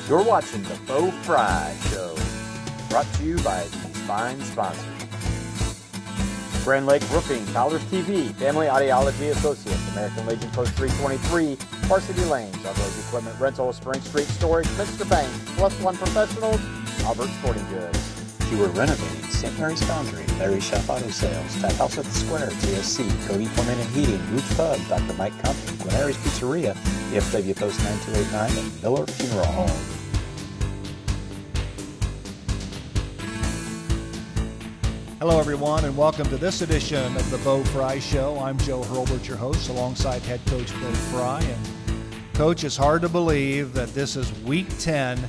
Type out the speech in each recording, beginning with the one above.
You're watching the Frye Show, brought to you by these fine sponsors. Grand Lake Roofing, Fowler's TV, Family Audiology Associates, American Legion Post 323, Varsity Lanes, Outdoors Equipment Rental, Spring Street Storage, Mr. Bank, Plus One Professionals, Albert Sporting Goods. You are renovating St. Mary's Foundry, Larry Chef Auto Sales, Tech House at the Square, TSC, Cody Plumbing and Heating, Roots Pub, Dr. Mike Company, Guaneri's Pizzeria, EFW Post 9289, and Miller Funeral Home. Hello, everyone, and welcome to this edition of the Bo Frye Show. I'm Joe Hurlbert, your host, alongside head coach Bo Frye. And, Coach, it's hard to believe that this is week 10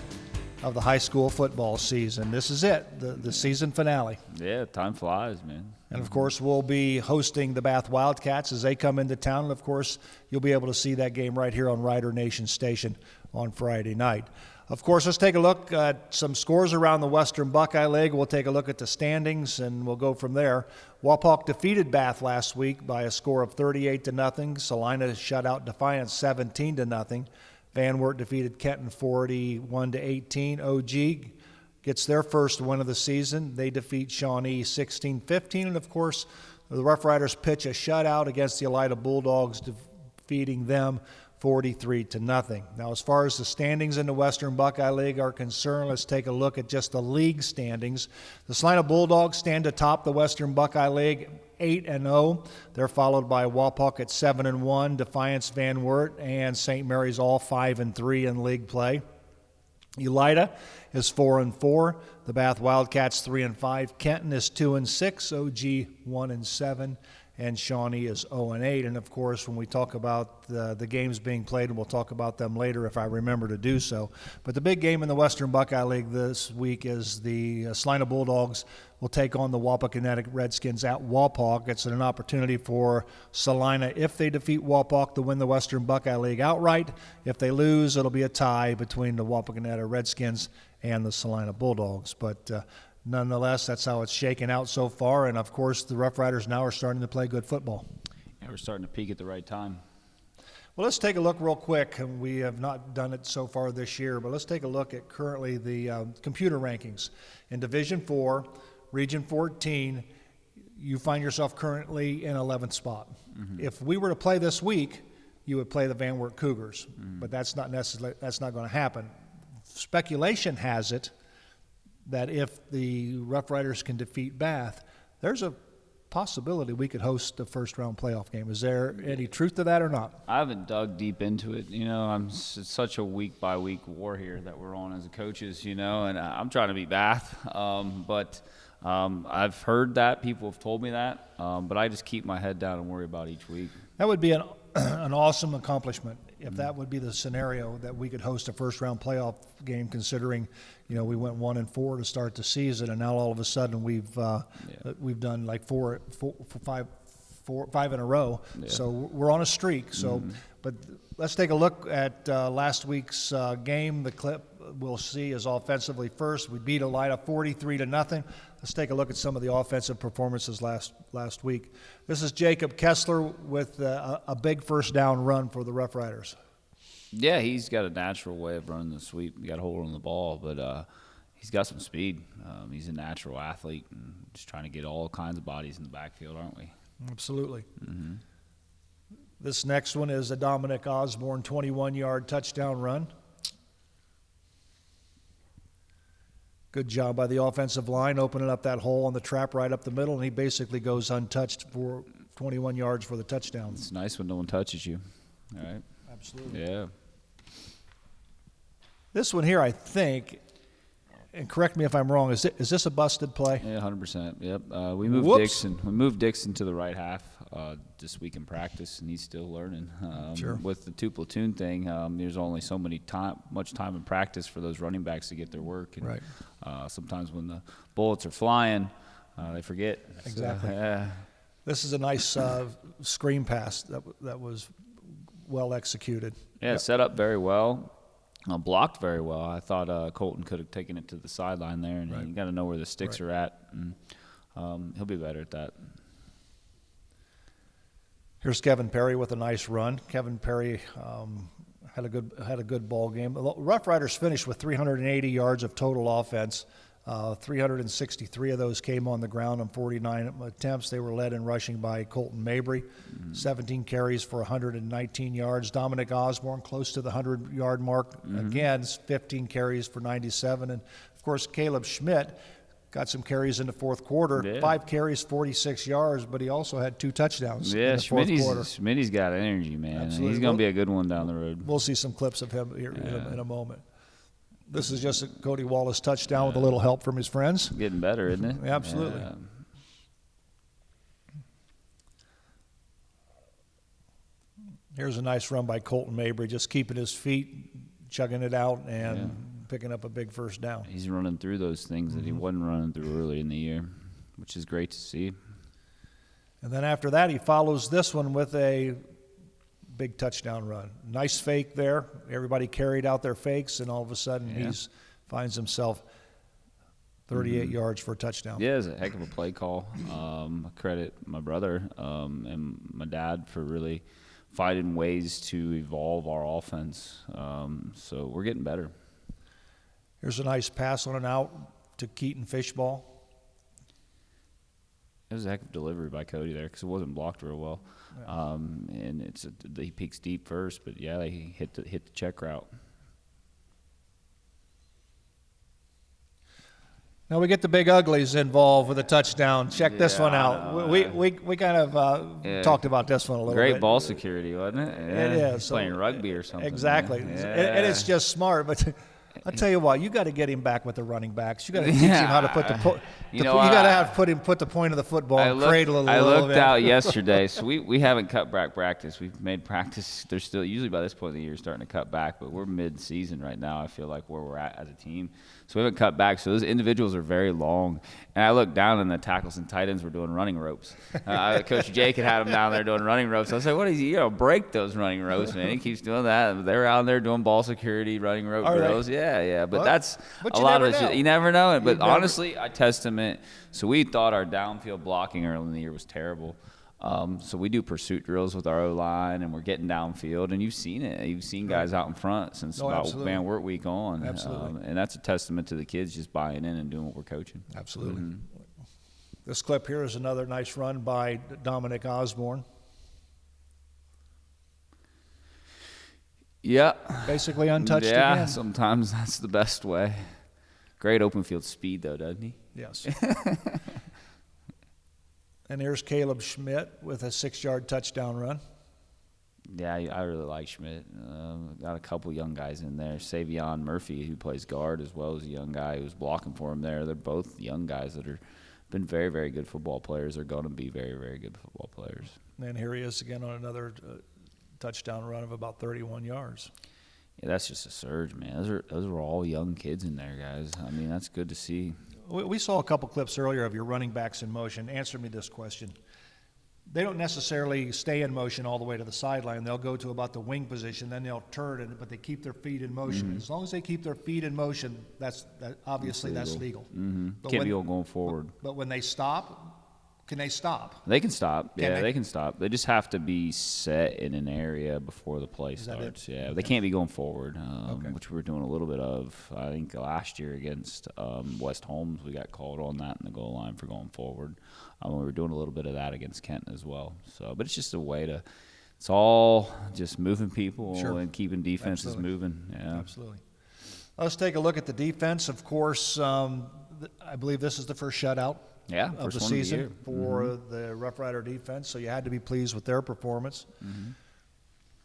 of the high school football season. This is it, the season finale. Yeah, time flies, man. And, of course, we'll be hosting the Bath Wildcats as they come into town. And, of course, you'll be able to see that game right here on Rider Nation Station on Friday night. Of course, let's take a look at some scores around the Western Buckeye League. We'll take a look at the standings, and we'll go from there. Wapak defeated Bath last week by a score of 38-0. Salina shut out Defiance 17-0. Van Wert defeated Kenton 41-18. OG gets their first win of the season. They defeat Shawnee 16-15. And, of course, the Rough Riders pitch a shutout against the Elida Bulldogs, defeating them 43-0. Now, as far as the standings in the Western Buckeye League are concerned, let's take a look at just the league standings. The Salina Bulldogs stand atop the Western Buckeye League 8-0. They're followed by Wapak at 7-1, Defiance, Van Wert, and St. Mary's all 5-3 in league play. Elida is 4-4. The Bath Wildcats 3-5. Kenton is 2-6. OG 1-7. And Shawnee is 0-8. And, of course, when we talk about the games being played, and we'll talk about them later if I remember to do so. But the big game in the Western Buckeye League this week is the Salina Bulldogs will take on the Wapakoneta Redskins at Wapak. It's an opportunity for Salina, if they defeat Wapak, to win the Western Buckeye League outright. If they lose, it'll be a tie between the Wapakoneta Redskins and the Salina Bulldogs. But nonetheless, that's how it's shaken out so far. And, of course, the Rough Riders now are starting to play good football. Yeah, we're starting to peak at the right time. Well, let's take a look real quick. And we have not done it so far this year, but let's take a look at currently the computer rankings. In Division 4, Region 14, you find yourself currently in 11th spot. Mm-hmm. If we were to play this week, you would play the Van Wert Cougars. Mm-hmm. But that's not necessarily, that's not going to happen. Speculation has it that if the Rough Riders can defeat Bath, there's a possibility we could host the first-round playoff game. Is there any truth to that or not? I haven't dug deep into it. You know, it's such a week-by-week war here that we're on as coaches, you know, and I'm trying to beat Bath. But I've heard that. People have told me that. But I just keep my head down and worry about each week. That would be an awesome accomplishment if that would be the scenario, that we could host a first-round playoff game, considering, you know, we went 1-4 to start the season, and now all of a sudden we've done like five in a row. Yeah. So we're on a streak. So, but let's take a look at last week's game. The clip we'll see is offensively first. We beat Elida 43-0. Let's take a look at some of the offensive performances last week. This is Jacob Kessler with a big first down run for the Rough Riders. Yeah, he's got a natural way of running the sweep. He got a hold on the ball, but he's got some speed. He's a natural athlete, and just trying to get all kinds of bodies in the backfield, aren't we? Absolutely. Mm-hmm. This next one is a Dominic Osborne 21-yard touchdown run. Good job by the offensive line, opening up that hole on the trap right up the middle, and he basically goes untouched for 21 yards for the touchdown. It's nice when no one touches you. All right. Absolutely. Yeah. This one here, I think, and correct me if I'm wrong, is this a busted play? Yeah, 100%. Yep. We moved Dixon to the right half this week in practice, and he's still learning. Sure. With the two platoon thing, there's only so much time in practice for those running backs to get their work. And, right. Sometimes when the bullets are flying, they forget. Exactly. So, this is a nice screen pass that was well executed. Yeah, yep. Set up very well. Blocked very well. I thought Colton could have taken it to the sideline there, and right. You got to know where the sticks are at, and he'll be better at that. Here's Kevin Perry with a nice run. Kevin Perry had a good ball game. The Rough Riders finished with 380 yards of total offense. 363 of those came on the ground on 49 attempts. They were led in rushing by Colton Mabry, 17 carries for 119 yards. Dominic Osborne close to the 100-yard mark. Again, 15 carries for 97. And, of course, Caleb Schmidt got some carries in the fourth quarter. Yeah. 5 carries, 46 yards, but he also had 2 touchdowns in Yeah, the fourth quarter. Schmitty's got energy, man. Absolutely. He's going to be a good one down the road. We'll see some clips of him here in a moment. This is just a Cody Wallace touchdown with a little help from his friends. Getting better, isn't it? Absolutely. Yeah. Here's a nice run by Colton Mabry, just keeping his feet, chugging it out, and picking up a big first down. He's running through those things that he wasn't running through early in the year, which is great to see. And then after that, he follows this one with a big touchdown run. Nice fake there. Everybody carried out their fakes, and all of a sudden he finds himself 38 yards for a touchdown. Yeah, it's a heck of a play call. I credit my brother and my dad for really finding ways to evolve our offense. So we're getting better. Here's a nice pass on and out to Keaton Fishball. It was a heck of a delivery by Cody there because it wasn't blocked real well. Yeah. And he peeks deep first, but yeah, they hit the check route. Now we get the big uglies involved with a touchdown. Check this one out. We kind of talked about this one a little bit. Great ball security, wasn't it? Yeah. It is. Playing rugby or something. Exactly. Yeah. And it's just smart, but I'll tell you what, you got to get him back with the running backs. You got to teach him how to put you got to have put the point of the football and cradle a little bit. I looked out yesterday, so we haven't cut back practice. We've made practice. They're still usually by this point of the year starting to cut back, but we're mid-season right now. I feel like where we're at as a team, so we haven't cut back. So those individuals are very long. And I looked down, and the tackles and tight ends were doing running ropes. Coach Jake had them down there doing running ropes. I was like, "What is he? Break those running ropes, man." He keeps doing that. They're out there doing ball security, running rope drills. Right. Yeah. But that's a lot of it. You never know it. But honestly, I testament. So we thought our downfield blocking early in the year was terrible. So we do pursuit drills with our O-line, and we're getting downfield, and you've seen it. You've seen guys out in front since about Van Wert week on. Absolutely. And that's a testament to the kids just buying in and doing what we're coaching. Absolutely. Mm-hmm. This clip here is another nice run by Dominic Osborne. Yeah. Basically untouched again. Yeah, sometimes that's the best way. Great open field speed, though, doesn't he? Yes. And here's Caleb Schmidt with a 6-yard touchdown run. Yeah, I really like Schmidt. Got a couple young guys in there. Savion Murphy, who plays guard, as well as a young guy who's blocking for him there. They're both young guys that are been very, very good football players. They're going to be very, very good football players. And here he is again on another touchdown run of about 31 yards. Yeah, that's just a surge, man. Those were all young kids in there, guys. I mean, that's good to see. We saw a couple clips earlier of your running backs in motion. Answer me this question. They don't necessarily stay in motion all the way to the sideline. They'll go to about the wing position, then they'll turn, but they keep their feet in motion. Mm-hmm. As long as they keep their feet in motion, that's legal. Mm-hmm. Can't be all going forward. But when they stop, can they stop? They can stop. They can stop. They just have to be set in an area before the play starts. Yeah, okay. They can't be going forward, which we were doing a little bit of. I think last year against West Holmes, we got called on that in the goal line for going forward. We were doing a little bit of that against Kenton as well. So, but it's just a way to. It's all just moving people and keeping defenses moving. Yeah, absolutely. Let's take a look at the defense. Of course, I believe this is the first shutout. Yeah, of the season for the Rough Rider defense, so you had to be pleased with their performance. Mm-hmm.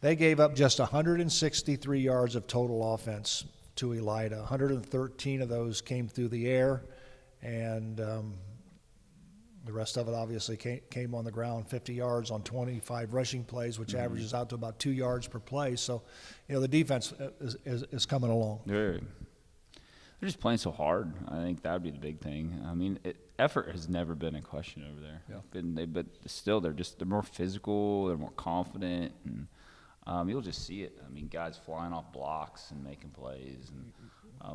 They gave up just 163 yards of total offense to Elida. 113 of those came through the air, and the rest of it obviously came on the ground. 50 yards on 25 rushing plays, which averages out to about 2 yards per play. So, the defense is coming along. They're just playing so hard. I think that would be the big thing. I mean, effort has never been in question over there. Yeah. But still, they're more physical. They're more confident, and you'll just see it. I mean, guys flying off blocks and making plays, and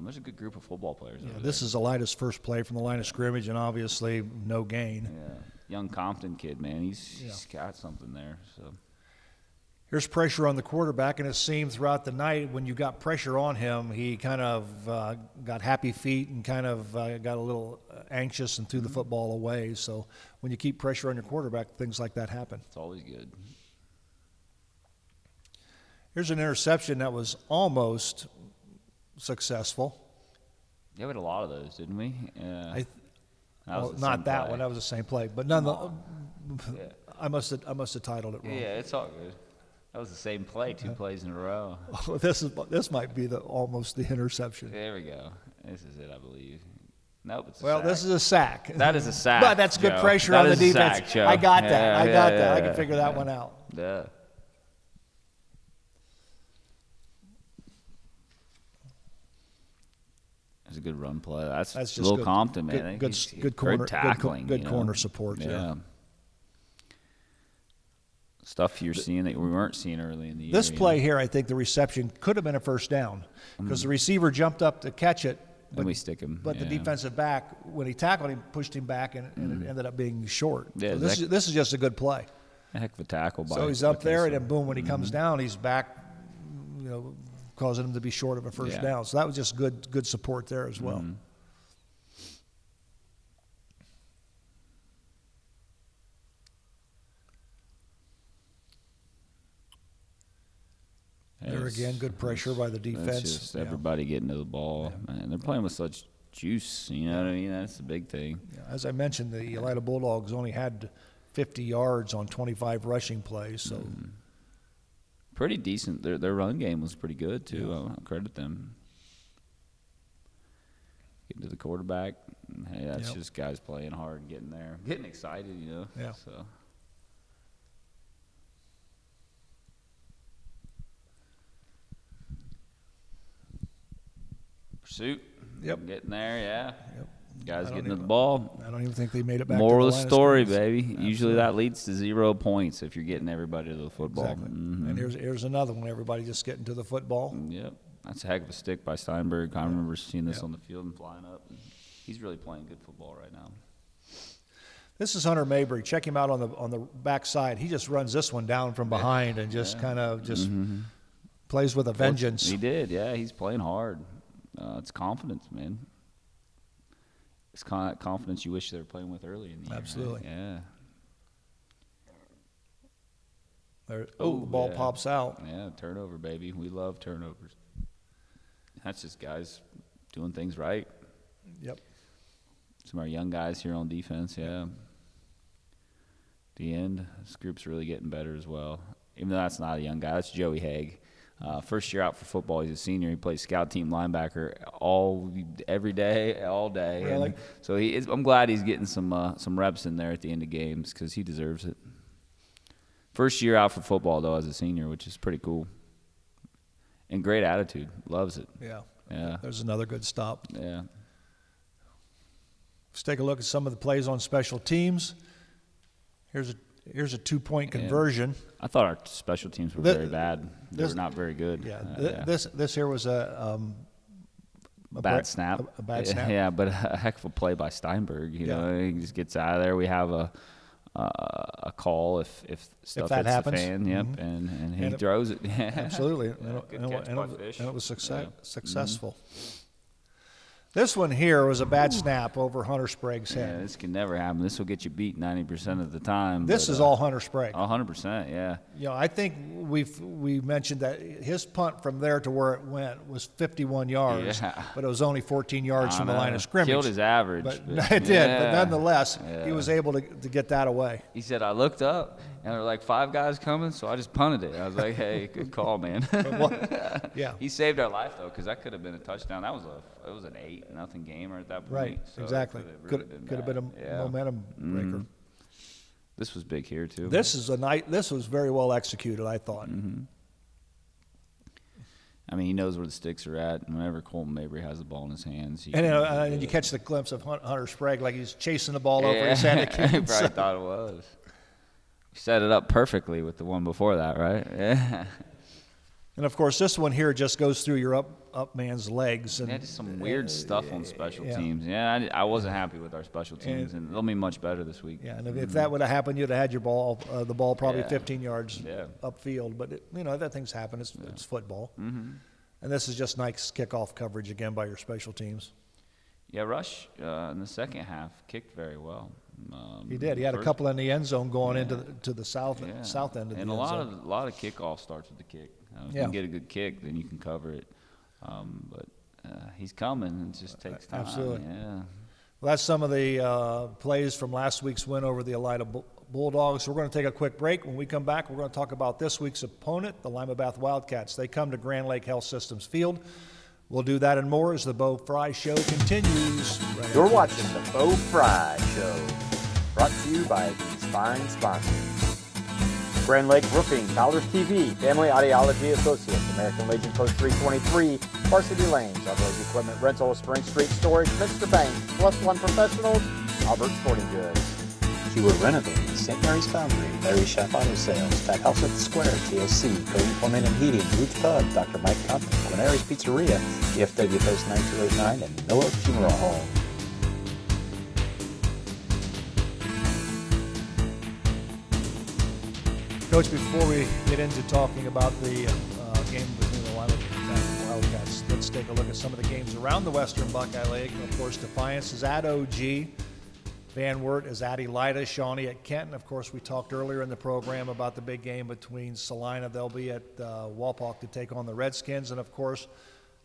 there's a good group of football players. Yeah, this is Elida's first play from the line of scrimmage, and obviously no gain. Yeah, young Compton kid, man. He's got something there. So Here's pressure on the quarterback, and it seemed throughout the night when you got pressure on him, he kind of got happy feet and kind of got a little anxious and threw the football away. So when you keep pressure on your quarterback, things like that happen. It's always good. Here's an interception that was almost successful. Yeah, we had a lot of those, didn't we? Yeah. Well, not that one. That was the same play, but Yeah. I must have titled it wrong. Yeah, it's all good. That was the same play, 2 plays in a row. Oh, this might be almost the interception. There we go. This is it, I believe. Nope, it's a Well, sack. this is a sack. That is a sack. But that's good Joe. pressure That on the is a defense. sack, Joe. I got that. Yeah, I got that. yeah, I can figure that one out. Yeah. That's a good run play. That's just Lil good, Compton, man. Good corner tackling. Good corner support. Yeah. Stuff you're seeing that we weren't seeing early in the year. This play here, I think the reception could have been a first down because the receiver jumped up to catch it. And we stick him. But the defensive back, when he tackled him, pushed him back, and it ended up being short. Yeah, So this is just a good play. A heck of a tackle by. So he's up there, and Kessler. then boom, when he comes down, he's back, causing him to be short of a first down. So that was just good support there as well. There again, good pressure by the defense. That's just everybody getting to the ball. Man, they're playing with such juice. You know what I mean? That's the big thing. As I mentioned, the Elida Bulldogs only had 50 yards on 25 rushing plays. So pretty decent. Their run game was pretty good too. I'll credit them. Getting to the quarterback. Hey, that's just guys playing hard and getting there, getting excited. Yeah. So. Pursuit. Yep. Getting there, yeah. Yep. Guys getting to the ball. I don't even think they made it back. Moral to of the the story, scrimmage. baby. Usually that leads to 0 points if you're getting everybody to the football. Exactly. And here's another one. Everybody just getting to the football. Yep. That's a heck of a stick by Steinberg. I remember seeing this on the field and flying up. He's really playing good football right now. This is Hunter Mabry. Check him out on the back side. He just runs this one down from behind and just kind of plays with a vengeance. He did, yeah. He's playing hard. It's confidence, man. It's kind of that confidence you wish they were playing with early in the year. Absolutely. Right? Yeah. The ball pops out. Yeah, turnover, baby. We love turnovers. That's just guys doing things right. Yep. Some of our young guys here on defense, yeah. At the end, this group's really getting better as well. Even though that's not a young guy, that's Joey Haig. First year out for football, he's a senior. He plays scout team linebacker every day, all day. Really? And so I'm glad he's getting some reps in there at the end of games because he deserves it. First year out for football, though, as a senior, which is pretty cool. And great attitude. Loves it. Yeah. Yeah. There's another good stop. Yeah. Let's take a look at some of the plays on special teams. Here's a 2-point conversion. I thought our special teams were very bad. They were not very good. Yeah. This here was a bad snap. A bad snap. Yeah, but a heck of a play by Steinberg. You know, he just gets out of there. We have a call if stuff that hits happens. the fan. Yep, and he throws it. Absolutely. Good catch by Fish. And it was successful. This one here was a bad snap over Hunter Sprague's Yeah, head. this can never happen. This will get you beat 90% of the time. This is all Hunter Sprague. 100%, yeah. I think we mentioned that his punt from there to where it went was 51 yards, but it was only 14 yards from the line of scrimmage. Killed his average. But it did, but nonetheless, he was able to get that away. He said, I looked up, and there were like 5 guys coming, so I just punted it. I was like, hey, good call, man. Yeah. He saved our life, though, because that could have been a touchdown. It was an 8-0 game at that point. Right, so exactly. Could have been a momentum breaker. This was big here, too. This was very well executed, I thought. I mean, he knows where the sticks are at. And whenever Colton Mabry has the ball in his hands, and you catch the glimpse of Hunter Sprague like he's chasing the ball over his head. He probably thought it was. He set it up perfectly with the one before that, right? Yeah. And of course, this one here just goes through your up man's legs. And They had some weird stuff on special yeah. teams. Yeah, I wasn't happy with our special teams, and they'll be much better this week. Yeah, and if that would have happened, you'd have had your ball, the ball probably Yeah. 15 yards Yeah. upfield. But that things happen. It's football. Mm-hmm. And this is just nice kickoff coverage again by your special teams. Yeah, Rush in the second half kicked very well. He did. He had a couple in the end zone going into the south Yeah. south end of the and end a zone. lot of kickoff starts with the kick. If Yeah. you can get a good kick, then you can cover it. But he's coming. It just takes time. Absolutely. Yeah. Well, that's some of the plays from last week's win over the Elida Bulldogs. We're going to take a quick break. When we come back, we're going to talk about this week's opponent, the Lima Bath Wildcats. They come to Grand Lake Health Systems Field. We'll do that and more as the Bo Frye Show continues. Right You're after watching the Bo Frye Show, brought to you by these fine sponsors. Grand Lake Roofing, Fowler's TV, Family Audiology Associates, American Legion Post 323, Varsity Lanes, Outdoors Equipment Rental, Spring Street Storage, Mr. Bank, Plus One Professionals, Albert Sporting Goods. You were renovating St. Mary's Foundry, Larry Chef Auto Sales, Tack House at the Square, TSC, Cody Plumbing and Heating, Roots Pub, Dr. Mike Compton, Guaneri's Pizzeria, EFW Post 9289, and Miller Funeral Home. Coach, before we get into talking about the game between the Lima Bath Wildcats, let's take a look at some of the games around the Western Buckeye League. Of course, Defiance is at OG. Van Wert is at Elida, Shawnee at Kenton. Of course, we talked earlier in the program about the big game between Salina. They'll be at Walpock to take on the Redskins. And, of course,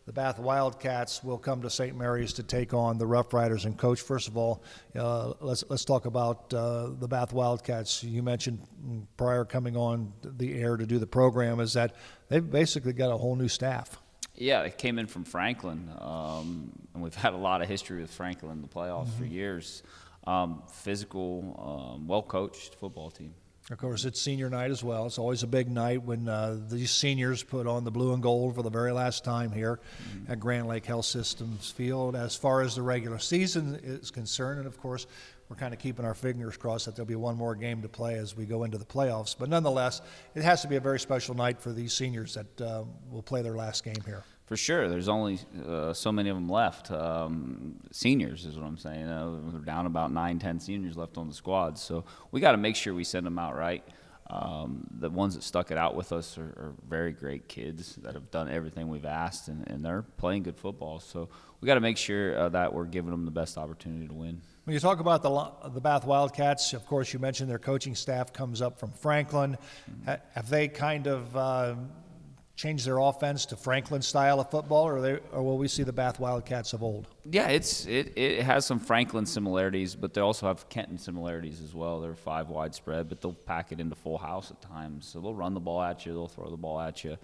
the Bath Wildcats will come to St. Mary's to take on the Rough Riders. And, Coach, first of all, let's talk about the Bath Wildcats. You mentioned prior coming on the air to do the program is that they've basically got a whole new staff. Yeah, it came in from Franklin, and we've had a lot of history with Franklin in the playoffs for years. Physical, well-coached football team. Of course, it's senior night as well. It's always a big night when these seniors put on the blue and gold for the very last time here at Grand Lake Health Systems Field. As far as the regular season is concerned, and of course, we're kind of keeping our fingers crossed that there'll be one more game to play as we go into the playoffs. But nonetheless, it has to be a very special night for these seniors that will play their last game here. For sure. There's only so many of them left. Seniors is what I'm saying. We're down about 9-10 seniors left on the squad. So we got to make sure we send them out right. The ones that stuck it out with us are very great kids that have done everything we've asked, and they're playing good football. So we got to make sure that we're giving them the best opportunity to win. When you talk about the Bath Wildcats, of course, you mentioned their coaching staff comes up from Franklin. Have they kind of change their offense to Franklin style of football, or will we see the Bath Wildcats of old? Yeah, it has some Franklin similarities, but they also have Kenton similarities as well. They're 5 wide spread, but they'll pack it into full house at times. So they'll run the ball at you, they'll throw the ball at you,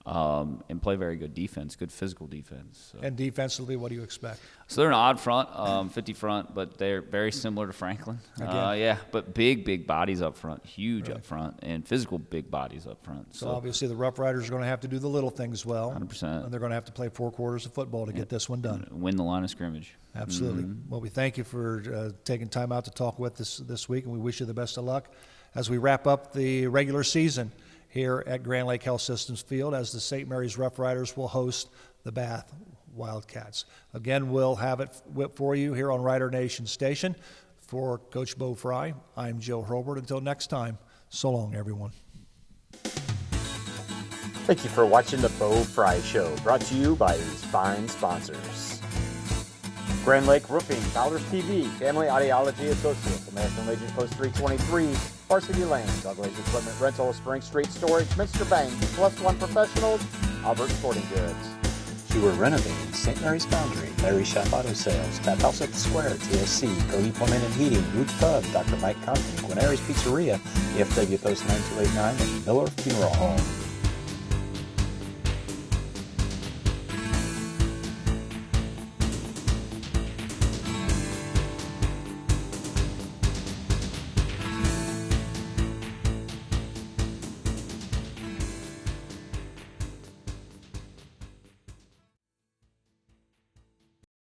and play very good defense, good physical defense. So. And defensively, what do you expect? So they're an odd front, 50 front, but they're very similar to Franklin. Yeah, but big bodies up front, huge up front, and physical big bodies up front. So obviously the Rough Riders are going to have to do the little things well. 100%. And they're going to have to play 4 quarters of football to get this one done. Win the line of scrimmage. Absolutely. Well, we thank you for taking time out to talk with us this week, and we wish you the best of luck as we wrap up the regular season here at Grand Lake Health Systems Field, as the St. Mary's Rough Riders will host the Bath Wildcats. Again, we'll have it for you here on Rider Nation Station. For Coach Bo Frye, I'm Joe Hurlbert. Until next time, so long, everyone. Thank you for watching the Bo Frye Show, brought to you by these fine sponsors. Grand Lake Roofing, Fowler's TV, Family Audiology Associates, American Legion Post 323, Varsity Lanes, Douglas Equipment Rental, Spring Street Storage, Minster Bank, Plus One Professionals, Albert Sporting Goods. You were renovating St. Mary's Foundry, Larry Chef Auto Sales, Tack House at the Square, TSC, Cody Plumbing and Heating, Roots Pub, Dr. Mike Compton, Guaneri's Pizzeria, EFW Post 9289, and Miller Funeral Home.